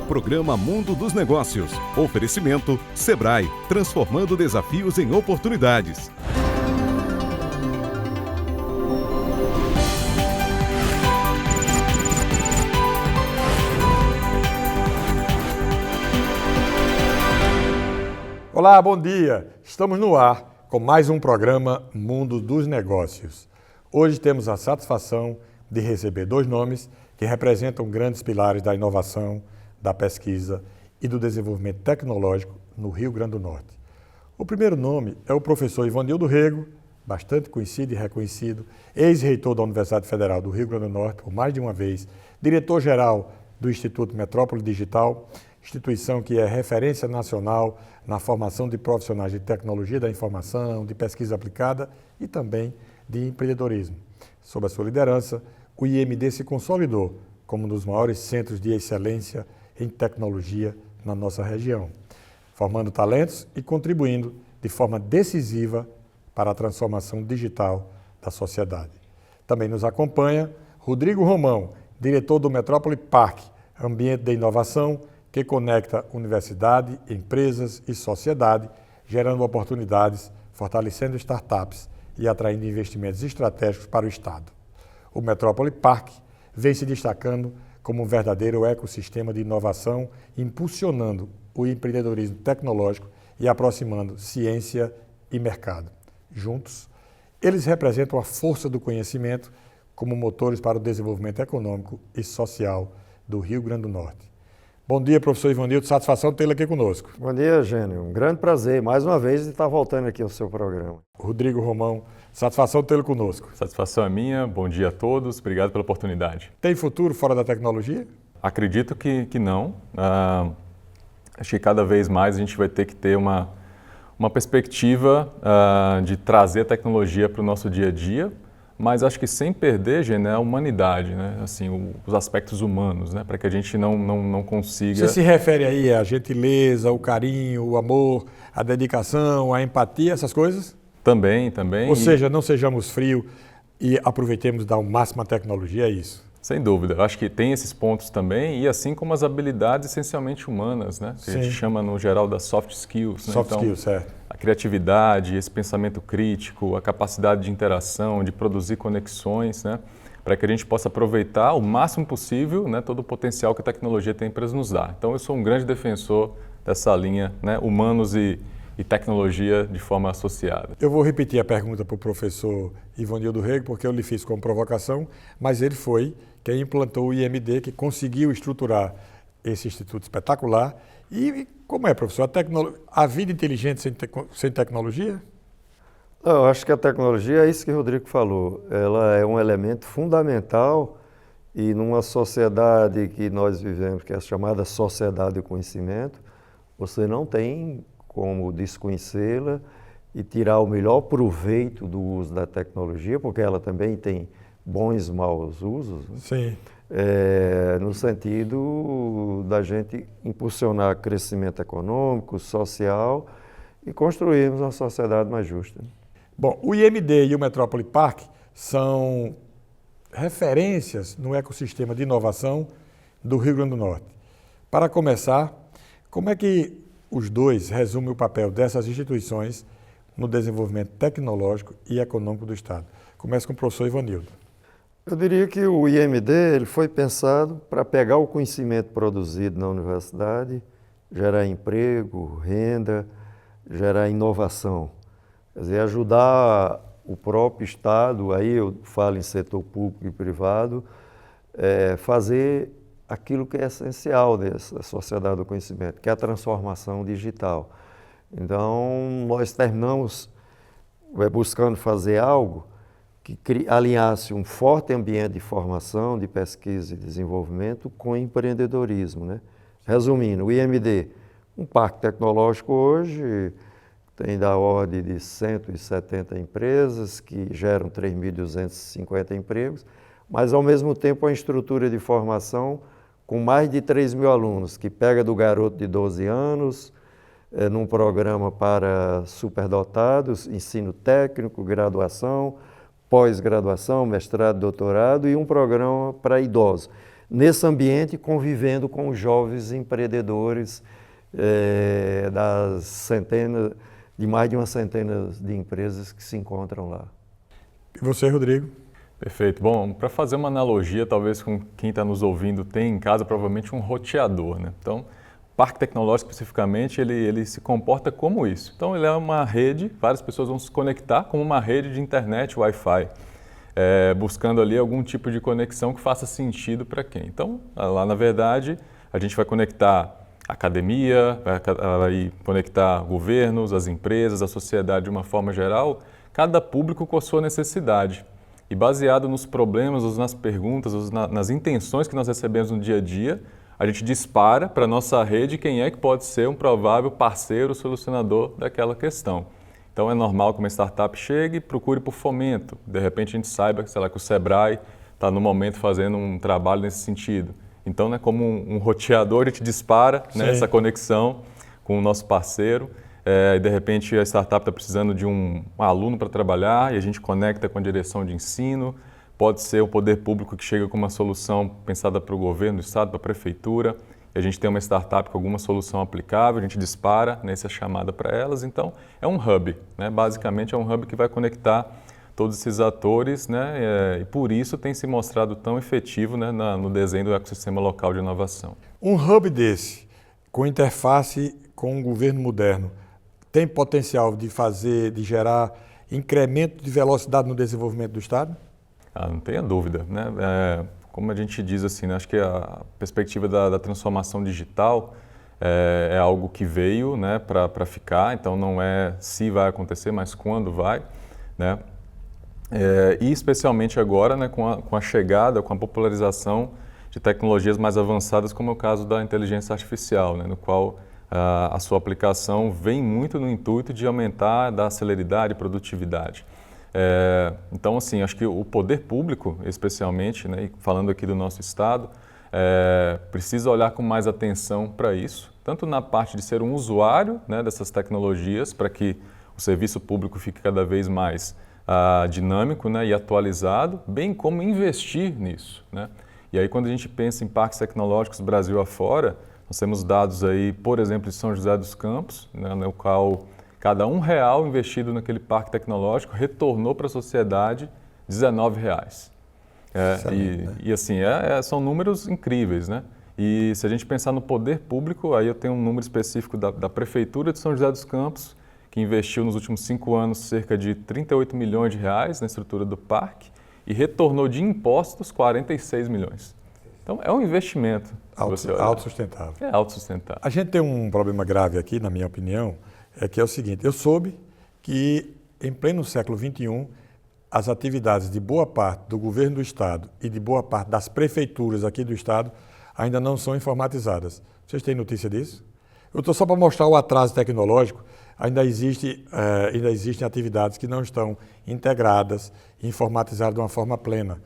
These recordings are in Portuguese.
Programa Mundo dos Negócios. Oferecimento Sebrae, transformando desafios em oportunidades. Olá, bom dia! Estamos no ar com mais um programa Mundo dos Negócios. Hoje temos a satisfação de receber dois nomes que representam grandes pilares da inovação, da pesquisa e do desenvolvimento tecnológico no Rio Grande do Norte. O primeiro nome é o professor Ivanildo Rego, bastante conhecido e reconhecido, ex-reitor da Universidade Federal do Rio Grande do Norte por mais de uma vez, diretor-geral do Instituto Metrópole Digital, instituição que é referência nacional na formação de profissionais de tecnologia da informação, de pesquisa aplicada e também de empreendedorismo. Sob a sua liderança, o IMD se consolidou como um dos maiores centros de excelência em tecnologia na nossa região, formando talentos e contribuindo de forma decisiva para a transformação digital da sociedade. Também nos acompanha Rodrigo Romão, diretor do Metrópole Park, ambiente de inovação que conecta universidade, empresas e sociedade, gerando oportunidades, fortalecendo startups e atraindo investimentos estratégicos para o Estado. O Metrópole Park vem se destacando como um verdadeiro ecossistema de inovação, impulsionando o empreendedorismo tecnológico e aproximando ciência e mercado. Juntos, eles representam a força do conhecimento como motores para o desenvolvimento econômico e social do Rio Grande do Norte. Bom dia, professor Ivanildo, satisfação tê-lo aqui conosco. Bom dia, Gênio. Um grande prazer, mais uma vez, de estar voltando aqui ao seu programa. Rodrigo Romão, satisfação tê-lo conosco. Satisfação é minha, bom dia a todos, obrigado pela oportunidade. Tem futuro fora da tecnologia? Acredito que não. Acho que cada vez mais a gente vai ter que ter uma perspectiva de trazer a tecnologia para o nosso dia a dia, mas acho que sem perder, Gênio, a humanidade, né? Assim, os aspectos humanos, né? Para que a gente não consiga... Você se refere aí à gentileza, o carinho, o amor, a dedicação, a empatia, essas coisas? Também. Ou seja, não sejamos frios e aproveitemos dar o máximo a tecnologia, é isso? Sem dúvida. Eu acho que tem esses pontos também, e assim como as habilidades essencialmente humanas, né? Que a gente chama no geral das soft skills. Né? Soft skills, certo. A criatividade, esse pensamento crítico, a capacidade de interação, de produzir conexões, né? Para que a gente possa aproveitar o máximo possível, né, todo o potencial que a tecnologia tem para nos dar. Então eu sou um grande defensor dessa linha, né, humanos e tecnologia de forma associada. Eu vou repetir a pergunta para o professor Ivanildo Rego, porque eu lhe fiz como provocação, mas ele foi quem implantou o IMD, que conseguiu estruturar esse instituto espetacular. E como é, professor? A vida inteligente sem tecnologia? Eu acho que a tecnologia é isso que o Rodrigo falou. Ela é um elemento fundamental e numa sociedade que nós vivemos, que é a chamada sociedade do conhecimento, você não tem como desconhecê-la e tirar o melhor proveito do uso da tecnologia, porque ela também tem bons e maus usos. Né? Sim. No sentido da gente impulsionar crescimento econômico, social e construirmos uma sociedade mais justa. Bom, o IMD e o Metrópole Park são referências no ecossistema de inovação do Rio Grande do Norte. Para começar, como é que os dois resumem o papel dessas instituições no desenvolvimento tecnológico e econômico do Estado? Começa com o professor Ivanildo. Eu diria que o IMD ele foi pensado para pegar o conhecimento produzido na universidade, gerar emprego, renda, gerar inovação. Quer dizer, ajudar o próprio Estado, aí eu falo em setor público e privado, fazer aquilo que é essencial dessa sociedade do conhecimento, que é a transformação digital. Então, nós terminamos buscando fazer algo que alinhasse um forte ambiente de formação, de pesquisa e desenvolvimento com empreendedorismo, né? Resumindo, o IMD, um parque tecnológico hoje tem da ordem de 170 empresas que geram 3.250 empregos, mas ao mesmo tempo uma estrutura de formação com mais de 3.000 alunos, que pega do garoto de 12 anos, num programa para superdotados, ensino técnico, graduação, pós-graduação, mestrado, doutorado e um programa para idosos. nesse ambiente, convivendo com os jovens empreendedores das centenas, de mais de uma centena de empresas que se encontram lá. E você, Rodrigo? Perfeito. Bom, para fazer uma analogia, talvez com quem está nos ouvindo tem em casa provavelmente um roteador, né? Então, o Parque Tecnológico especificamente, ele se comporta como isso. Então, ele é uma rede, várias pessoas vão se conectar como uma rede de internet Wi-Fi, buscando ali algum tipo de conexão que faça sentido para quem. Então, lá na verdade, a gente vai conectar a academia, vai conectar governos, as empresas, a sociedade de uma forma geral, cada público com a sua necessidade. E baseado nos problemas, nas perguntas, nas intenções que nós recebemos no dia a dia, a gente dispara para a nossa rede quem é que pode ser um provável parceiro, solucionador daquela questão. Então é normal que uma startup chegue e procure por fomento. De repente a gente saiba, sei lá, que o Sebrae está no momento fazendo um trabalho nesse sentido. Então, né, como um roteador, a gente dispara, né, essa conexão com o nosso parceiro. E de repente a startup está precisando de um aluno para trabalhar e a gente conecta com a direção de ensino. Pode ser o poder público que chega com uma solução pensada para o governo do estado, para a prefeitura. E a gente tem uma startup com alguma solução aplicável, a gente dispara nessa chamada para elas. Então é um hub, né? Basicamente é um hub que vai conectar todos esses atores, né? E por isso tem se mostrado tão efetivo, né, no desenho do ecossistema local de inovação. Um hub desse, com interface com um governo moderno, tem potencial de gerar incremento de velocidade no desenvolvimento do Estado? Não tenha dúvida, né? Como a gente diz assim, né? Acho que a perspectiva da transformação digital é algo que veio, né, para ficar, então não é se vai acontecer, mas quando vai, né? E especialmente agora, né, com a chegada, com a popularização de tecnologias mais avançadas, como é o caso da inteligência artificial, né, no qual a sua aplicação vem muito no intuito de aumentar, dar celeridade e produtividade. Então, assim, acho que o poder público, especialmente, né, e falando aqui do nosso estado, precisa olhar com mais atenção para isso, tanto na parte de ser um usuário, né, dessas tecnologias, para que o serviço público fique cada vez mais dinâmico, né, e atualizado, bem como investir nisso, né? E aí, quando a gente pensa em parques tecnológicos Brasil afora, nós temos dados aí, por exemplo, de São José dos Campos, né, no qual cada R$1 investido naquele parque tecnológico retornou para a sociedade R$19. E assim, são números incríveis, né? E se a gente pensar no poder público, aí eu tenho um número específico da Prefeitura de São José dos Campos, que investiu nos últimos 5 anos cerca de R$38 milhões na estrutura do parque e retornou de impostos 46 milhões. Então, é um investimento. Autossustentável. É autossustentável. A gente tem um problema grave aqui, na minha opinião, que é o seguinte: eu soube que, em pleno século XXI, as atividades de boa parte do governo do Estado e de boa parte das prefeituras aqui do Estado ainda não são informatizadas. Vocês têm notícia disso? Eu estou só para mostrar o atraso tecnológico. Ainda existem atividades que não estão integradas e informatizadas de uma forma plena.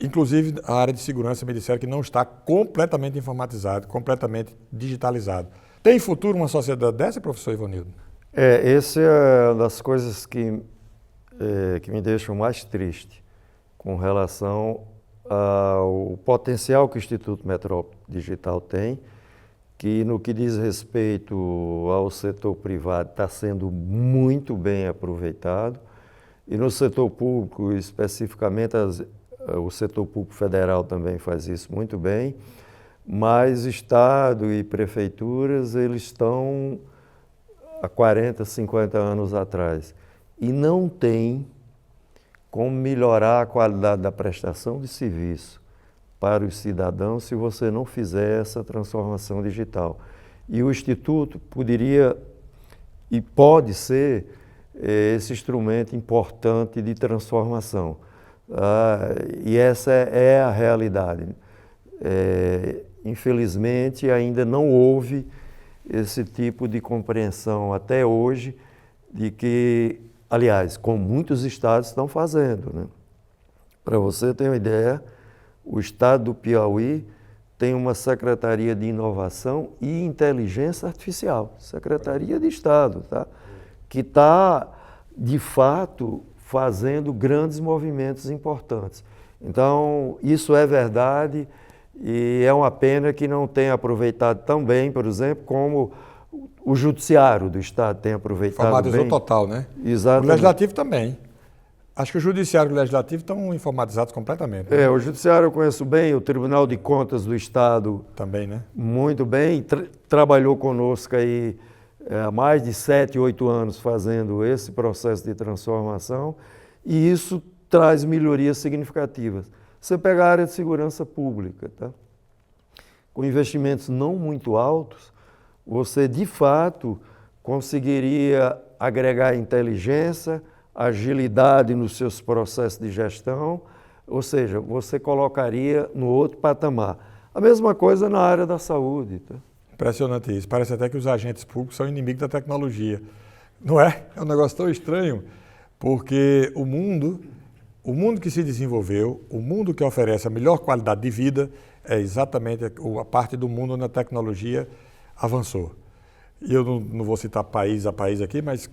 Inclusive, a área de segurança me disseram que não está completamente informatizado, completamente digitalizado. Tem futuro uma sociedade dessa, professor Ivanildo? Essa é uma das coisas que me deixam mais triste com relação ao potencial que o Instituto Metrópole Digital tem, que no que diz respeito ao setor privado está sendo muito bem aproveitado, e no setor público, especificamente, o setor público federal também faz isso muito bem, mas Estado e prefeituras, eles estão há 40, 50 anos atrás e não tem como melhorar a qualidade da prestação de serviço para os cidadãos se você não fizer essa transformação digital. E o Instituto poderia e pode ser esse instrumento importante de transformação. E essa é a realidade. Infelizmente, ainda não houve esse tipo de compreensão até hoje, de que, aliás, como muitos estados estão fazendo, né? Para você ter uma ideia, o estado do Piauí tem uma Secretaria de Inovação e Inteligência Artificial, Secretaria de Estado, tá? Que está, de fato, fazendo grandes movimentos importantes. Então, isso é verdade E é uma pena que não tenha aproveitado tão bem, por exemplo, como o Judiciário do Estado tem aproveitado Informatizou bem. total, né? Exatamente. O Legislativo também. Acho que o Judiciário e o Legislativo estão informatizados completamente. Né? O Judiciário eu conheço bem, o Tribunal de Contas do Estado Também, né? muito bem, trabalhou conosco aí há mais de 7, 8 anos fazendo esse processo de transformação e isso traz melhorias significativas. Você pega a área de segurança pública, tá? Com investimentos não muito altos, você de fato conseguiria agregar inteligência, agilidade nos seus processos de gestão, ou seja, você colocaria no outro patamar. A mesma coisa na área da saúde. Tá? Impressionante isso. Parece até que os agentes públicos são inimigos da tecnologia. Não é? É um negócio tão estranho, porque o mundo que se desenvolveu, o mundo que oferece a melhor qualidade de vida, é exatamente a parte do mundo onde a tecnologia avançou. E eu não vou citar país a país aqui, mas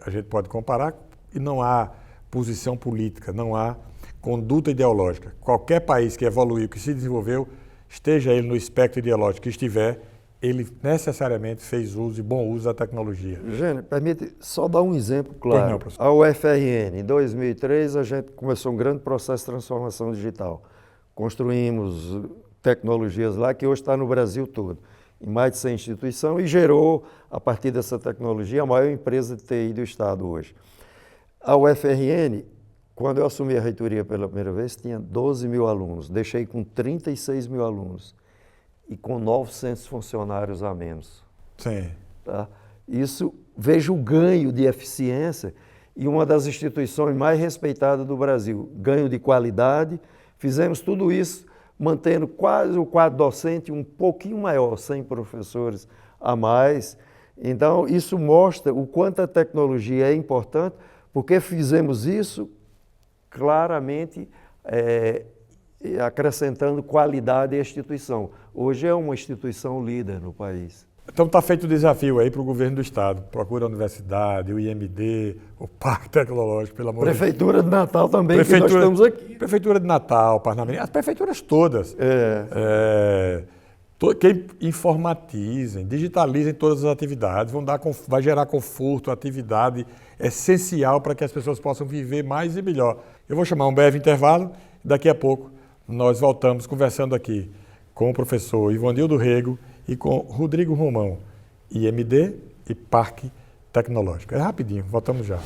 a gente pode comparar e não há posição política, não há conduta ideológica. Qualquer país que evoluiu, que se desenvolveu, esteja ele no espectro ideológico que estiver, ele necessariamente fez uso e bom uso da tecnologia. Gênio, permite só dar um exemplo claro. Pois não, professor. A UFRN, em 2003, a gente começou um grande processo de transformação digital. Construímos tecnologias lá que hoje está no Brasil todo, em mais de 100 instituições, e gerou, a partir dessa tecnologia, a maior empresa de TI do Estado hoje. A UFRN, quando eu assumi a reitoria pela primeira vez, tinha 12 mil alunos, deixei com 36 mil alunos e com 900 funcionários a menos. Sim. Tá? Isso, veja o ganho de eficiência e uma das instituições mais respeitadas do Brasil. Ganho de qualidade, fizemos tudo isso mantendo quase o quadro docente um pouquinho maior, 100 professores a mais. Então, isso mostra o quanto a tecnologia é importante, porque fizemos isso claramente acrescentando qualidade à instituição. Hoje é uma instituição líder no país. Então está feito o desafio aí para o governo do Estado. Procura a universidade, o IMD, o Parque Tecnológico, pelo amor de Deus. Prefeitura de Natal também, que nós estamos aqui. Prefeitura de Natal, Parnamirim, as prefeituras todas. Que informatizem, digitalizem todas as atividades, vai gerar conforto, atividade essencial para que as pessoas possam viver mais e melhor. Eu vou chamar um breve intervalo, daqui a pouco nós voltamos conversando aqui com o professor Ivandildo Rego e com Rodrigo Romão, IMD e Parque Tecnológico. É rapidinho, voltamos já.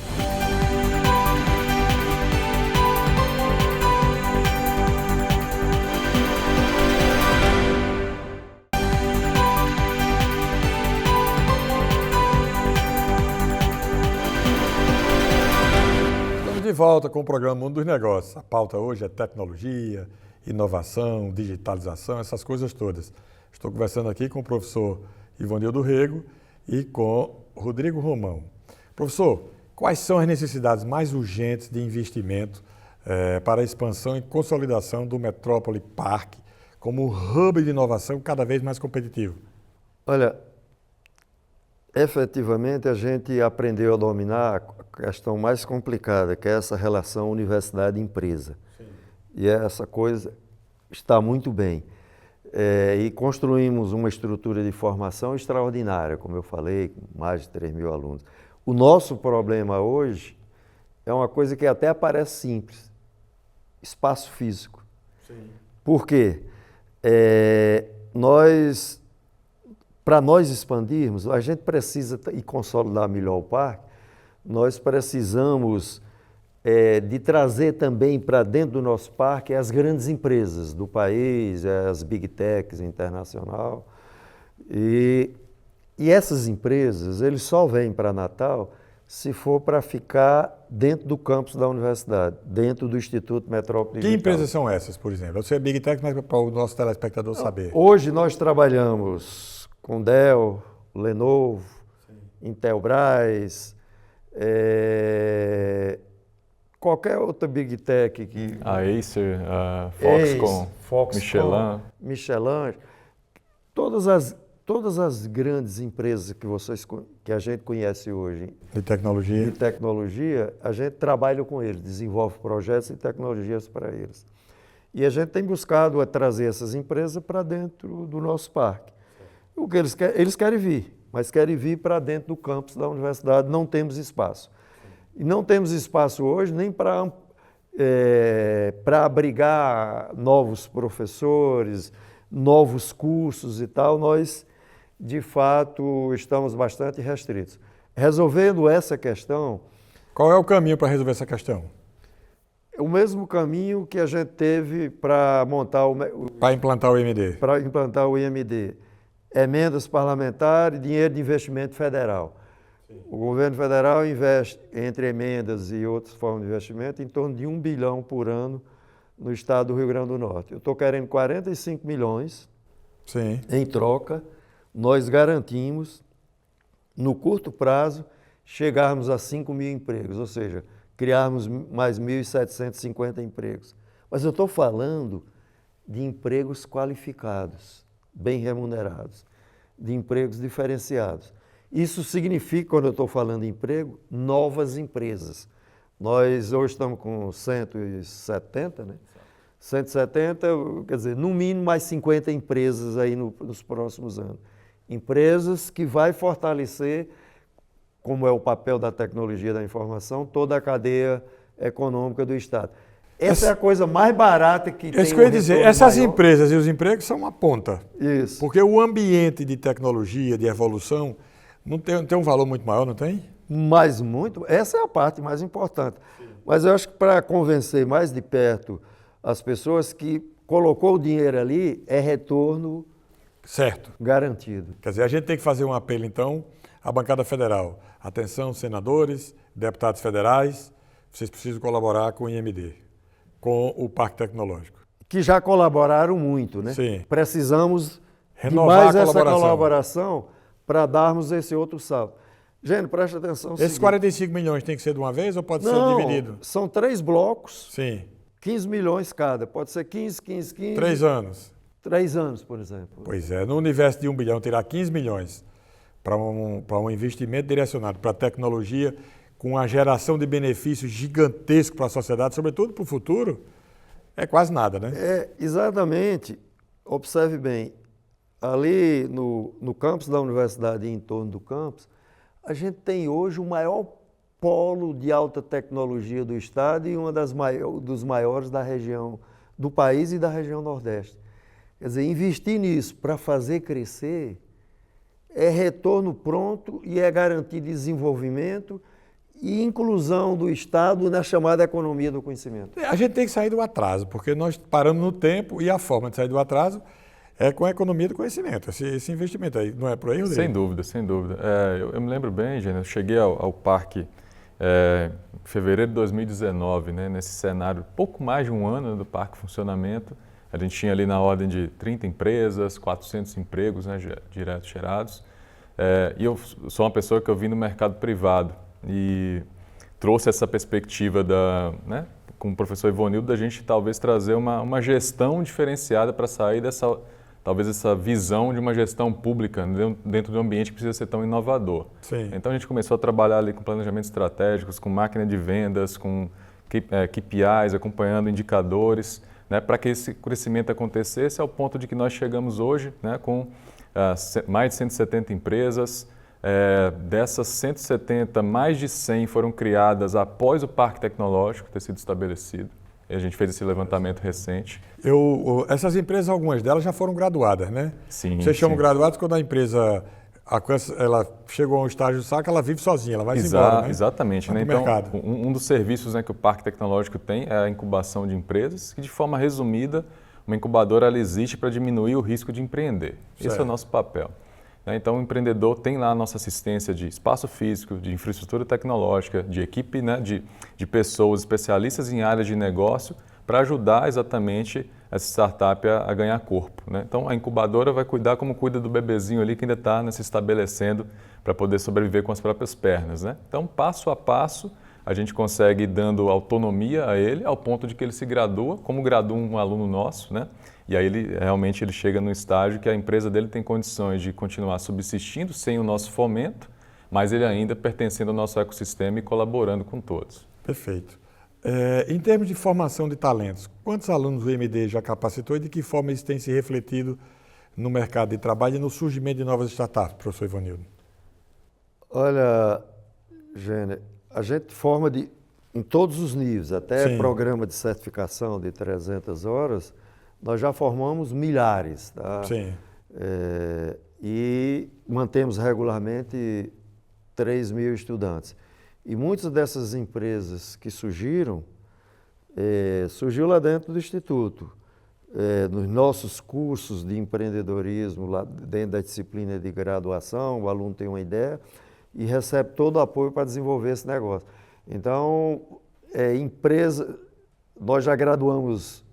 De volta com o programa Mundo dos Negócios. A pauta hoje é tecnologia, inovação, digitalização, essas coisas todas. Estou conversando aqui com o professor Ivandildo Rego e com Rodrigo Romão. Professor, quais são as necessidades mais urgentes de investimento para a expansão e consolidação do Metrópole Parque como hub de inovação cada vez mais competitivo? Olha, efetivamente a gente aprendeu a dominar a questão mais complicada, que é essa relação universidade-empresa. E essa coisa está muito bem. E construímos uma estrutura de formação extraordinária, como eu falei, com mais de 3 mil alunos. O nosso problema hoje é uma coisa que até parece simples, espaço físico. Sim. Por quê? Para nós expandirmos, a gente precisa e consolidar melhor o parque, nós precisamos de trazer também para dentro do nosso parque as grandes empresas do país, as big techs internacional. E essas empresas, eles só vêm para Natal se for para ficar dentro do campus da universidade, dentro do Instituto Metrópole Digital. Que empresas são essas, por exemplo? Eu sei Big Tech, mas para o nosso telespectador saber. Hoje nós trabalhamos com Dell, Lenovo, Intelbras, qualquer outra Big Tech que... A Acer, a Foxconn, Michelin, todas as grandes empresas que a gente conhece hoje de tecnologia, a gente trabalha com eles, desenvolve projetos e tecnologias para eles. E a gente tem buscado trazer essas empresas para dentro do nosso parque. O que eles querem vir, mas querem vir para dentro do campus da universidade, não temos espaço. E não temos espaço hoje nem para abrigar novos professores, novos cursos e tal. Nós, de fato, estamos bastante restritos. Resolvendo essa questão... Qual é o caminho para resolver essa questão? O mesmo caminho que a gente teve para montar para implantar o IMD. Para implantar o IMD. Emendas parlamentares e dinheiro de investimento federal. Sim. O governo federal investe, entre emendas e outras formas de investimento, em torno de 1 bilhão por ano no estado do Rio Grande do Norte. Eu estou querendo 45 milhões. Sim. Em troca. Nós garantimos, no curto prazo, chegarmos a 5 mil empregos, ou seja, criarmos mais 1.750 empregos. Mas eu estou falando de empregos qualificados, bem remunerados, de empregos diferenciados. Isso significa, quando eu estou falando de emprego, novas empresas. Nós hoje estamos com 170, né? 170, quer dizer, no mínimo mais 50 empresas aí nos próximos anos. Empresas que vai fortalecer, como é o papel da tecnologia da informação, toda a cadeia econômica do Estado. Essa é a coisa mais barata que tem. Isso que eu ia dizer, essas empresas e os empregos são uma ponta. Isso. Porque o ambiente de tecnologia, de evolução, não tem um valor muito maior, não tem? Mas muito, essa é a parte mais importante. Sim. Mas eu acho que para convencer mais de perto as pessoas que colocou o dinheiro ali, é retorno certo, garantido. Quer dizer, a gente tem que fazer um apelo, então, à bancada federal. Atenção, senadores, deputados federais, vocês precisam colaborar com o IMD, com o Parque Tecnológico. Que já colaboraram muito, né? Sim. Precisamos renovar de mais essa colaboração para darmos esse outro salto. Gente, preste atenção. Esses 45 milhões tem que ser de uma vez ou pode ser dividido? São 3 blocos. Sim. 15 milhões cada. Pode ser 15. 3 anos. 3 anos, por exemplo. Pois é, no universo de 1 bilhão, tirar 15 milhões para um investimento direcionado para a tecnologia, com a geração de benefícios gigantesco para a sociedade, sobretudo para o futuro, é quase nada, né? Exatamente. Observe bem, ali no campus da universidade e em torno do campus, a gente tem hoje o maior polo de alta tecnologia do estado e dos maiores da região, do país e da região Nordeste. Quer dizer, investir nisso para fazer crescer é retorno pronto e é garantir desenvolvimento e inclusão do Estado na chamada economia do conhecimento. A gente tem que sair do atraso, porque nós paramos no tempo e a forma de sair do atraso é com a economia do conhecimento, esse investimento aí. Não é por aí, Rodrigo? Sem dúvida, sem dúvida. Eu me lembro bem, Gênero, eu cheguei ao parque em fevereiro de 2019, né, nesse cenário, pouco mais de um ano do parque em funcionamento. A gente tinha ali na ordem de 30 empresas, 400 empregos, né, diretos gerados. E eu sou uma pessoa que eu vim do mercado privado e trouxe essa perspectiva com o professor Ivonildo, da gente talvez trazer uma gestão diferenciada para sair talvez essa visão de uma gestão pública dentro de um ambiente que precisa ser tão inovador. Sim. Então a gente começou a trabalhar ali com planejamentos estratégicos, com máquina de vendas, com KPIs, acompanhando indicadores, né, para que esse crescimento acontecesse ao ponto de que nós chegamos hoje, né, com mais de 170 empresas. Dessas 170, mais de 100 foram criadas após o Parque Tecnológico ter sido estabelecido. A gente fez esse levantamento recente. Essas empresas, algumas delas já foram graduadas, né? Sim. Vocês chamam graduados quando a empresa ela chegou a um estágio do saco, ela vive sozinha, ela vai embora, né? Exatamente. Né? Então, um dos serviços, né, que o Parque Tecnológico tem é a incubação de empresas, que de forma resumida, uma incubadora ela existe para diminuir o risco de empreender. Certo. Esse é o nosso papel. Então, o empreendedor tem lá a nossa assistência de espaço físico, de infraestrutura tecnológica, de equipe, né, de pessoas especialistas em áreas de negócio para ajudar exatamente essa startup a ganhar corpo, né? Então, a incubadora vai cuidar como cuida do bebezinho ali que ainda está, né, se estabelecendo para poder sobreviver com as próprias pernas, né? Então, passo a passo, a gente consegue ir dando autonomia a ele ao ponto de que ele se gradua, como gradua um aluno nosso, né? E aí realmente ele chega no estágio que a empresa dele tem condições de continuar subsistindo sem o nosso fomento, mas ele ainda pertencendo ao nosso ecossistema e colaborando com todos. Perfeito. Em termos de formação de talentos, quantos alunos o IMD já capacitou e de que forma isso tem se refletido no mercado de trabalho e no surgimento de novas startups, professor Ivanildo? Olha, Gêner, a gente forma em todos os níveis, até Sim. programa de certificação de 300 horas, nós já formamos milhares, tá? Sim. E mantemos regularmente 3.000 estudantes. E muitas dessas empresas que surgiram, surgiu lá dentro do Instituto. Nos nossos cursos de empreendedorismo, lá dentro da disciplina de graduação, o aluno tem uma ideia e recebe todo o apoio para desenvolver esse negócio. Então, nós já graduamos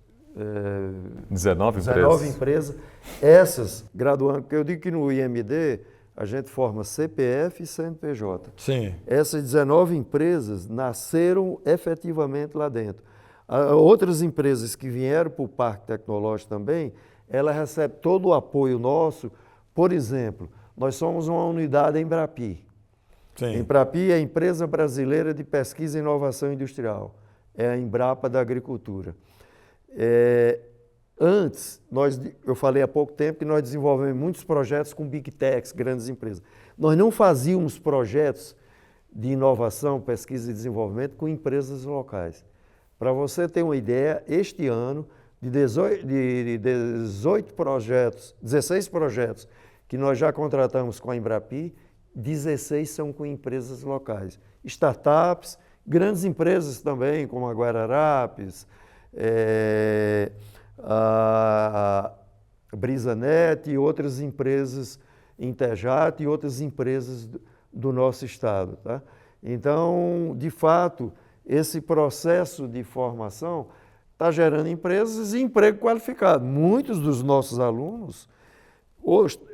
19 empresas. Essas graduando, porque eu digo que no IMD a gente forma CPF e CNPJ. Sim. Essas 19 empresas nasceram efetivamente lá dentro. Outras empresas que vieram para o Parque Tecnológico também, ela recebe todo o apoio nosso. Por exemplo, nós somos uma unidade Embrapi. Sim. Embrapi é a Empresa Brasileira de Pesquisa e Inovação Industrial. É a Embrapa da Agricultura. Antes, eu falei há pouco tempo que nós desenvolvemos muitos projetos com Big Techs, grandes empresas. Nós não fazíamos projetos de inovação, pesquisa e desenvolvimento com empresas locais. Para você ter uma ideia, este ano, de 16 projetos que nós já contratamos com a Embrapi, 16 são com empresas locais. Startups, grandes empresas também, como a Guararapes, a Brisanet e outras empresas, Interjat e outras empresas do nosso estado. Tá? Então, de fato, esse processo de formação está gerando empresas e emprego qualificado. Muitos dos nossos alunos,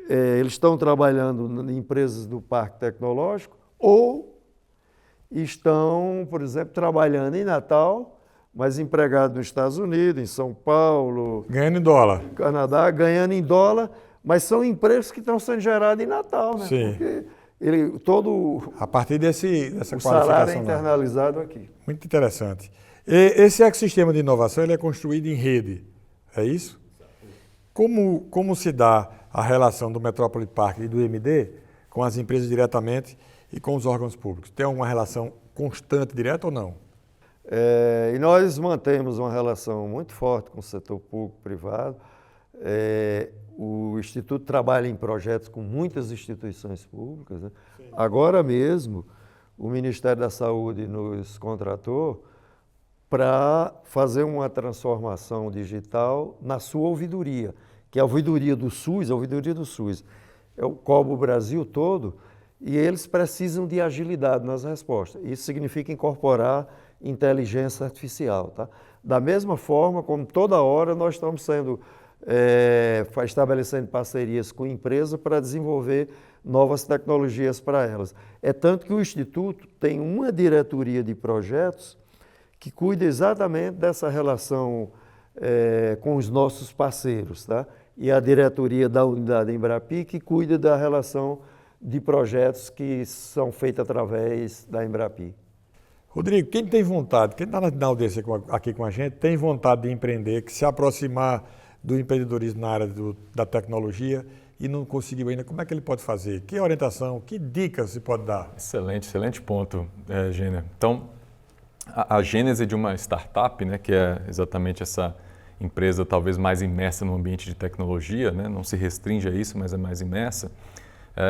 eles estão trabalhando em empresas do Parque Tecnológico ou estão, por exemplo, trabalhando em Natal, mas empregado nos Estados Unidos, em São Paulo, Ganhando em dólar. Canadá, ganhando em dólar, mas são empregos que estão sendo gerados em Natal, né? Sim. Porque A partir dessa o salário é qualificação. internalizado aqui. Muito interessante. Esse ecossistema de inovação ele é construído em rede, é isso? Como se dá a relação do Metrópole Parque e do IMD com as empresas diretamente e com os órgãos públicos? Tem alguma relação constante, direta ou não? E nós mantemos uma relação muito forte com o setor público e privado. O Instituto trabalha em projetos com muitas instituições públicas. Né? Agora mesmo, o Ministério da Saúde nos contratou para fazer uma transformação digital na sua ouvidoria, que é a ouvidoria do SUS. A ouvidoria do SUS cobre o Brasil todo e eles precisam de agilidade nas respostas. Isso significa incorporar inteligência artificial. Tá? Da mesma forma como toda hora nós estamos estabelecendo parcerias com empresas para desenvolver novas tecnologias para elas. É tanto que o Instituto tem uma diretoria de projetos que cuida exatamente dessa relação com os nossos parceiros, tá? E a diretoria da unidade Embrapi que cuida da relação de projetos que são feitos através da Embrapi. Rodrigo, quem tem vontade, quem está na audiência aqui com a gente, tem vontade de empreender, que se aproximar do empreendedorismo na área da tecnologia e não conseguiu ainda, como é que ele pode fazer? Que orientação, que dicas você pode dar? Excelente ponto, Gêner. Então, a gênese de uma startup, né, que é exatamente essa empresa talvez mais imersa no ambiente de tecnologia, né, não se restringe a isso, mas é mais imersa,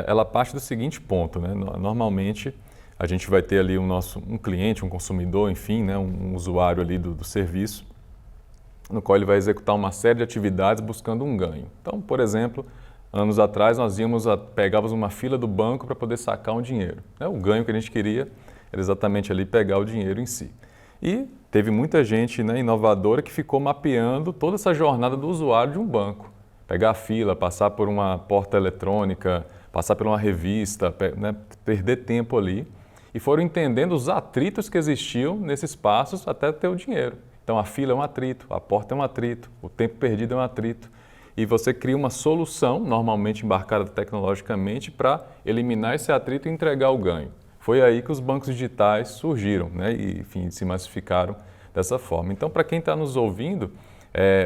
ela parte do seguinte ponto. Né, normalmente, a gente vai ter ali um cliente, um consumidor, enfim, né, um usuário ali do serviço, no qual ele vai executar uma série de atividades buscando um ganho. Então, por exemplo, anos atrás nós pegávamos uma fila do banco para poder sacar um dinheiro. O ganho que a gente queria era exatamente ali pegar o dinheiro em si. E teve muita gente, né, inovadora que ficou mapeando toda essa jornada do usuário de um banco. Pegar a fila, passar por uma porta eletrônica, passar por uma revista, né, perder tempo ali. E foram entendendo os atritos que existiam nesses passos até ter o dinheiro. Então a fila é um atrito, a porta é um atrito, o tempo perdido é um atrito. E você cria uma solução, normalmente embarcada tecnologicamente, para eliminar esse atrito e entregar o ganho. Foi aí que os bancos digitais surgiram, né? E, enfim, se massificaram dessa forma. Então, para quem está nos ouvindo,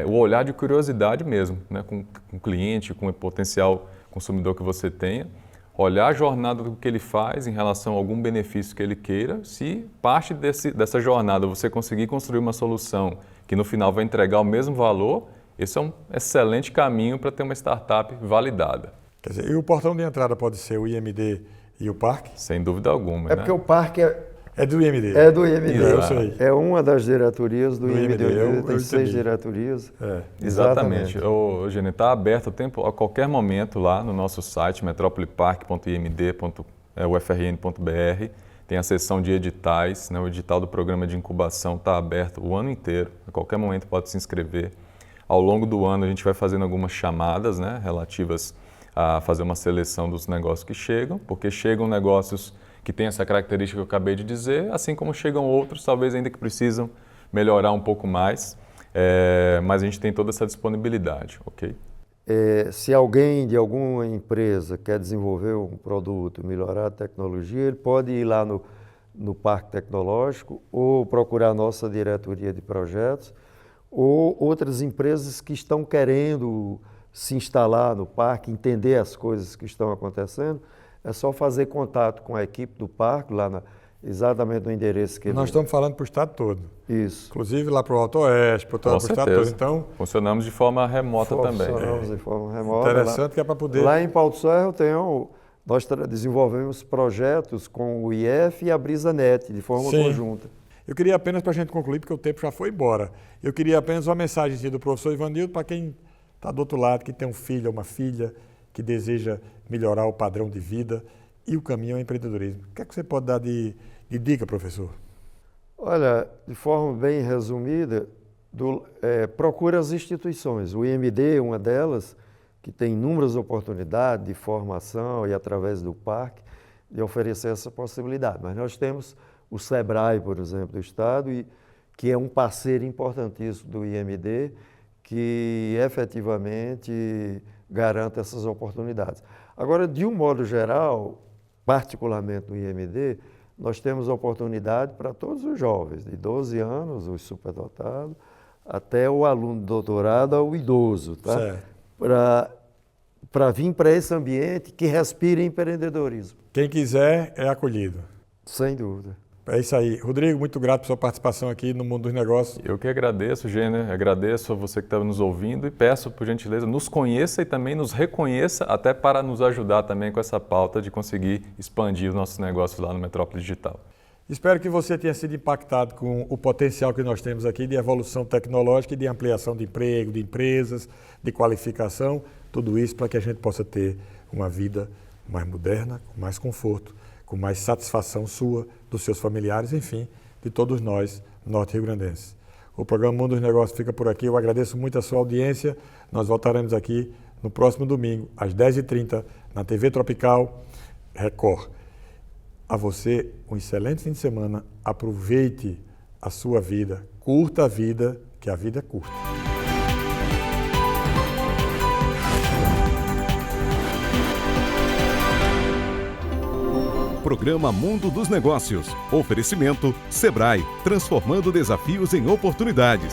o olhar de curiosidade mesmo, né, com o cliente, com o potencial consumidor que você tenha, olhar a jornada do que ele faz em relação a algum benefício que ele queira. Se parte dessa jornada você conseguir construir uma solução que no final vai entregar o mesmo valor, esse é um excelente caminho para ter uma startup validada. Quer dizer, e o portão de entrada pode ser o IMD e o parque? Sem dúvida alguma. Porque o parque é do IMD. É do IMD. Eu sei. É uma das diretorias do IMD. Eu tem 6 diretorias. Exatamente. O Gênio está aberto a qualquer momento lá no nosso site, metropolipark.imd.ufrn.br. Tem a seção de editais, né? O edital do programa de incubação está aberto o ano inteiro. A qualquer momento pode se inscrever. Ao longo do ano a gente vai fazendo algumas chamadas, né, relativas a fazer uma seleção dos negócios que chegam, porque chegam negócios que têm essa característica que eu acabei de dizer, assim como chegam outros, talvez ainda que precisam melhorar um pouco mais, mas a gente tem toda essa disponibilidade, ok? Se alguém de alguma empresa quer desenvolver um produto, melhorar a tecnologia, ele pode ir lá no Parque Tecnológico ou procurar a nossa diretoria de projetos ou outras empresas que estão querendo se instalar no parque, entender as coisas que estão acontecendo. É só fazer contato com a equipe do parque, lá exatamente no endereço que Nós estamos falando para o estado todo. Isso. Inclusive lá para o Alto Oeste, para o estado todo. Então, funcionamos de forma remota também. Funcionamos de forma remota. Interessante que é para poder... Lá em Pau do Serra nós desenvolvemos projetos com o IF e a BrisaNet, de forma conjunta. Eu queria apenas, para a gente concluir, porque o tempo já foi embora, eu queria apenas uma mensagem do professor Ivanildo para quem está do outro lado, que tem um filho ou uma filha, que deseja melhorar o padrão de vida e o caminho ao empreendedorismo. O que é que você pode dar de dica, professor? Olha, de forma bem resumida, procura as instituições. O IMD é uma delas, que tem inúmeras oportunidades de formação e através do parque, de oferecer essa possibilidade. Mas nós temos o SEBRAE, por exemplo, do Estado, que é um parceiro importantíssimo do IMD, que efetivamente garante essas oportunidades. Agora, de um modo geral, particularmente no IMD, nós temos oportunidade para todos os jovens, de 12 anos, os superdotados, até o aluno de doutorado ao idoso, tá? Para vir para esse ambiente que respira empreendedorismo. Quem quiser é acolhido. Sem dúvida. É isso aí. Rodrigo, muito grato por sua participação aqui no Mundo dos Negócios. Eu que agradeço, Gênio, agradeço a você que está nos ouvindo e peço, por gentileza, nos conheça e também nos reconheça, até para nos ajudar também com essa pauta de conseguir expandir os nossos negócios lá no Metrópole Digital. Espero que você tenha sido impactado com o potencial que nós temos aqui de evolução tecnológica e de ampliação de emprego, de empresas, de qualificação, tudo isso para que a gente possa ter uma vida mais moderna, com mais conforto, com mais satisfação sua, dos seus familiares, enfim, de todos nós, norte-riograndenses. O programa Mundo dos Negócios fica por aqui. Eu agradeço muito a sua audiência. Nós voltaremos aqui no próximo domingo, às 10h30, na TV Tropical Record. A você, um excelente fim de semana. Aproveite a sua vida, curta a vida, que a vida é curta. Programa Mundo dos Negócios. Oferecimento Sebrae, transformando desafios em oportunidades.